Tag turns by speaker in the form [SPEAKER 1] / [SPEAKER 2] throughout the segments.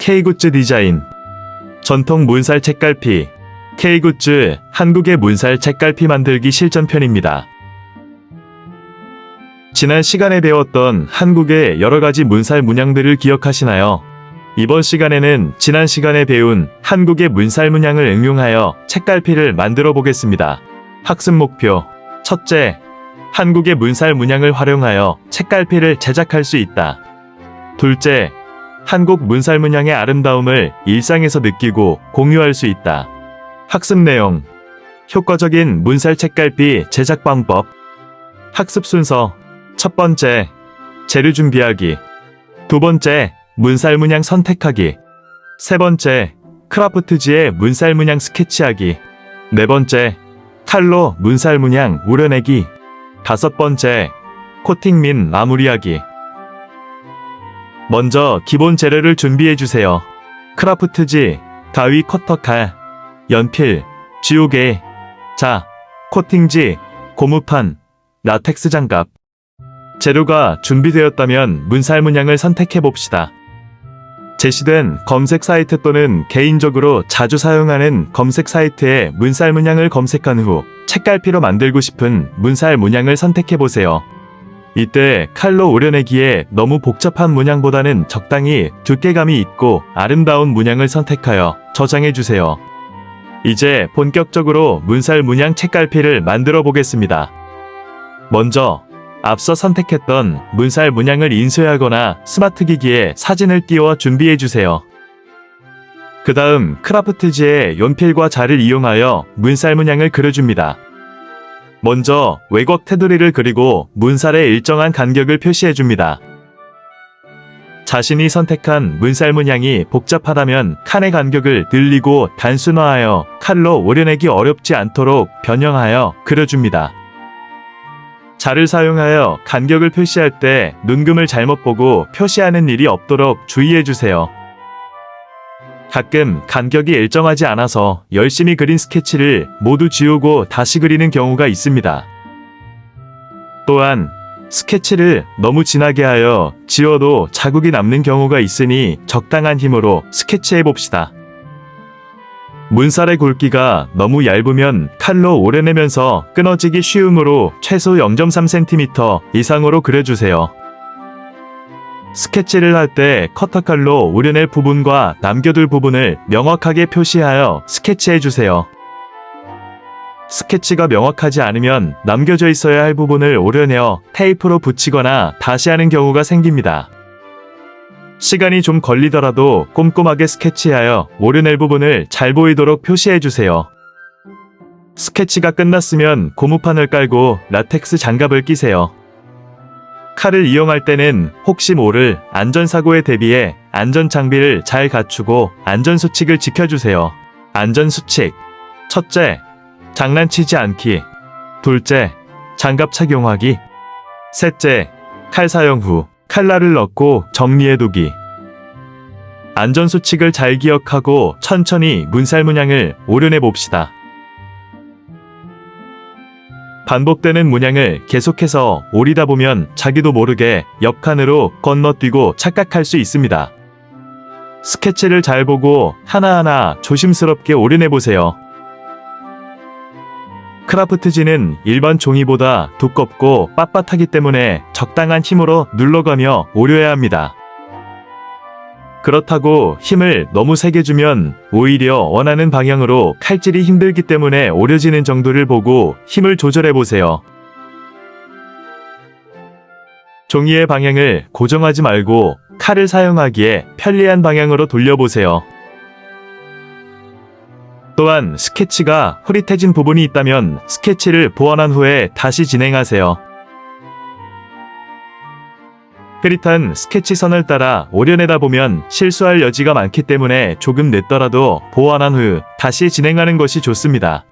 [SPEAKER 1] K굿즈 디자인. 전통 문살 책갈피. K굿즈 한국의 문살 책갈피 만들기 실전편입니다. 지난 시간에 배웠던 한국의 여러가지 문살 문양들을 기억하시나요? 이번 시간에는 지난 시간에 배운 한국의 문살 문양을 응용하여 책갈피를 만들어 보겠습니다. 학습 목표. 첫째, 한국의 문살 문양을 활용하여 책갈피를 제작할 수 있다. 둘째, 한국 문살 문양의 아름다움을 일상에서 느끼고 공유할 수 있다. 학습 내용. 효과적인 문살 책갈피 제작 방법. 학습 순서. 첫 번째, 재료 준비하기. 두 번째, 문살 문양 선택하기. 세 번째, 크라프트지에 문살 문양 스케치하기. 네 번째, 칼로 문살 문양 우려내기. 다섯 번째, 코팅 및 마무리하기. 먼저 기본 재료를 준비해주세요. 크라프트지, 가위 커터칼, 연필, 지우개, 자, 코팅지, 고무판, 라텍스 장갑. 재료가 준비되었다면 문살 문양을 선택해봅시다. 제시된 검색 사이트 또는 개인적으로 자주 사용하는 검색 사이트에 문살 문양을 검색한 후 책갈피로 만들고 싶은 문살 문양을 선택해보세요. 이때 칼로 오려내기에 너무 복잡한 문양보다는 적당히 두께감이 있고 아름다운 문양을 선택하여 저장해주세요. 이제 본격적으로 문살 문양 책갈피를 만들어 보겠습니다. 먼저 앞서 선택했던 문살 문양을 인쇄하거나 스마트 기기에 사진을 띄워 준비해주세요. 그 다음 크라프트지에 연필과 자를 이용하여 문살 문양을 그려줍니다. 먼저 왜곡 테두리를 그리고 문살의 일정한 간격을 표시해줍니다. 자신이 선택한 문살 문양이 복잡하다면 칸의 간격을 늘리고 단순화하여 칼로 오려내기 어렵지 않도록 변형하여 그려줍니다. 자를 사용하여 간격을 표시할 때 눈금을 잘못 보고 표시하는 일이 없도록 주의해주세요. 가끔 간격이 일정하지 않아서 열심히 그린 스케치를 모두 지우고 다시 그리는 경우가 있습니다. 또한 스케치를 너무 진하게 하여 지워도 자국이 남는 경우가 있으니 적당한 힘으로 스케치해봅시다. 문살의 굵기가 너무 얇으면 칼로 오려내면서 끊어지기 쉬우므로 최소 0.3cm 이상으로 그려주세요. 스케치를 할 때 커터칼로 오려낼 부분과 남겨둘 부분을 명확하게 표시하여 스케치해주세요. 스케치가 명확하지 않으면 남겨져 있어야 할 부분을 오려내어 테이프로 붙이거나 다시 하는 경우가 생깁니다. 시간이 좀 걸리더라도 꼼꼼하게 스케치하여 오려낼 부분을 잘 보이도록 표시해주세요. 스케치가 끝났으면 고무판을 깔고 라텍스 장갑을 끼세요. 칼을 이용할 때는 혹시 모를 안전사고에 대비해 안전장비를 잘 갖추고 안전수칙을 지켜주세요. 안전수칙. 첫째, 장난치지 않기. 둘째, 장갑 착용하기. 셋째, 칼 사용 후 칼날을 넣고 정리해두기. 안전수칙을 잘 기억하고 천천히 문살 문양을 오려내봅시다. 반복되는 문양을 계속해서 오리다 보면 자기도 모르게 옆칸으로 건너뛰고 착각할 수 있습니다. 스케치를 잘 보고 하나하나 조심스럽게 오려내보세요. 크라프트지는 일반 종이보다 두껍고 빳빳하기 때문에 적당한 힘으로 눌러가며 오려야 합니다. 그렇다고 힘을 너무 세게 주면 오히려 원하는 방향으로 칼질이 힘들기 때문에 오려지는 정도를 보고 힘을 조절해보세요. 종이의 방향을 고정하지 말고 칼을 사용하기에 편리한 방향으로 돌려보세요. 또한 스케치가 흐릿해진 부분이 있다면 스케치를 보완한 후에 다시 진행하세요. 흐릿한 스케치선을 따라 오려내다 보면 실수할 여지가 많기 때문에 조금 늦더라도 보완한 후 다시 진행하는 것이 좋습니다.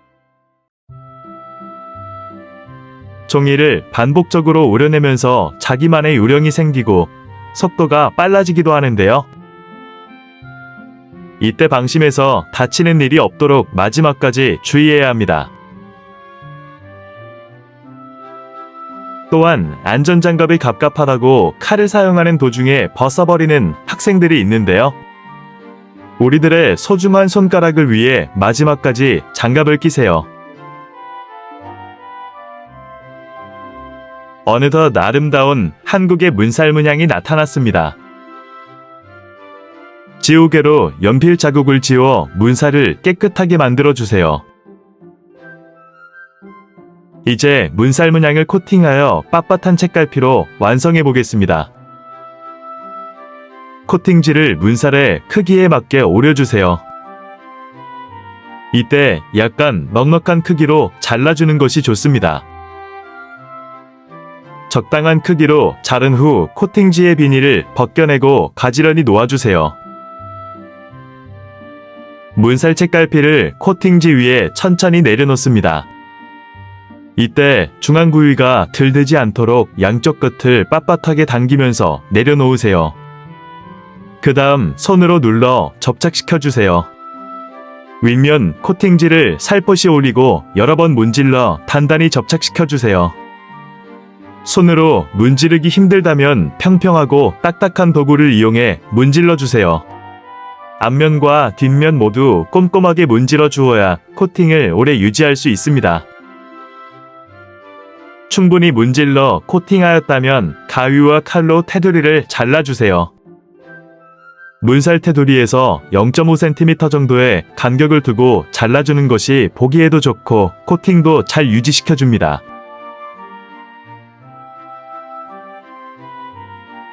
[SPEAKER 1] 종이를 반복적으로 오려내면서 자기만의 요령이 생기고 속도가 빨라지기도 하는데요. 이때 방심해서 다치는 일이 없도록 마지막까지 주의해야 합니다. 또한 안전장갑이 갑갑하다고 칼을 사용하는 도중에 벗어버리는 학생들이 있는데요. 우리들의 소중한 손가락을 위해 마지막까지 장갑을 끼세요. 어느덧 아름다운 한국의 문살 문양이 나타났습니다. 지우개로 연필 자국을 지워 문살을 깨끗하게 만들어주세요. 이제 문살 문양을 코팅하여 빳빳한 책갈피로 완성해 보겠습니다. 코팅지를 문살의 크기에 맞게 오려주세요. 이때 약간 넉넉한 크기로 잘라주는 것이 좋습니다. 적당한 크기로 자른 후 코팅지의 비닐을 벗겨내고 가지런히 놓아주세요. 문살 책갈피를 코팅지 위에 천천히 내려놓습니다. 이때 중앙 부위가 들뜨지 않도록 양쪽 끝을 빳빳하게 당기면서 내려놓으세요. 그 다음 손으로 눌러 접착시켜주세요. 윗면 코팅지를 살포시 올리고 여러 번 문질러 단단히 접착시켜주세요. 손으로 문지르기 힘들다면 평평하고 딱딱한 도구를 이용해 문질러주세요. 앞면과 뒷면 모두 꼼꼼하게 문질러 주어야 코팅을 오래 유지할 수 있습니다. 충분히 문질러 코팅하였다면 가위와 칼로 테두리를 잘라주세요. 문살 테두리에서 0.5cm 정도의 간격을 두고 잘라주는 것이 보기에도 좋고 코팅도 잘 유지시켜줍니다.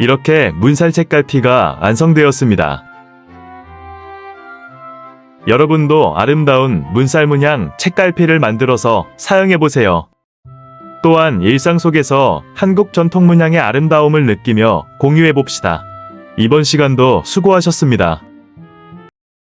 [SPEAKER 1] 이렇게 문살 책갈피가 완성되었습니다. 여러분도 아름다운 문살 문양 책갈피를 만들어서 사용해보세요. 또한 일상 속에서 한국 전통 문양의 아름다움을 느끼며 공유해봅시다. 이번 시간도 수고하셨습니다.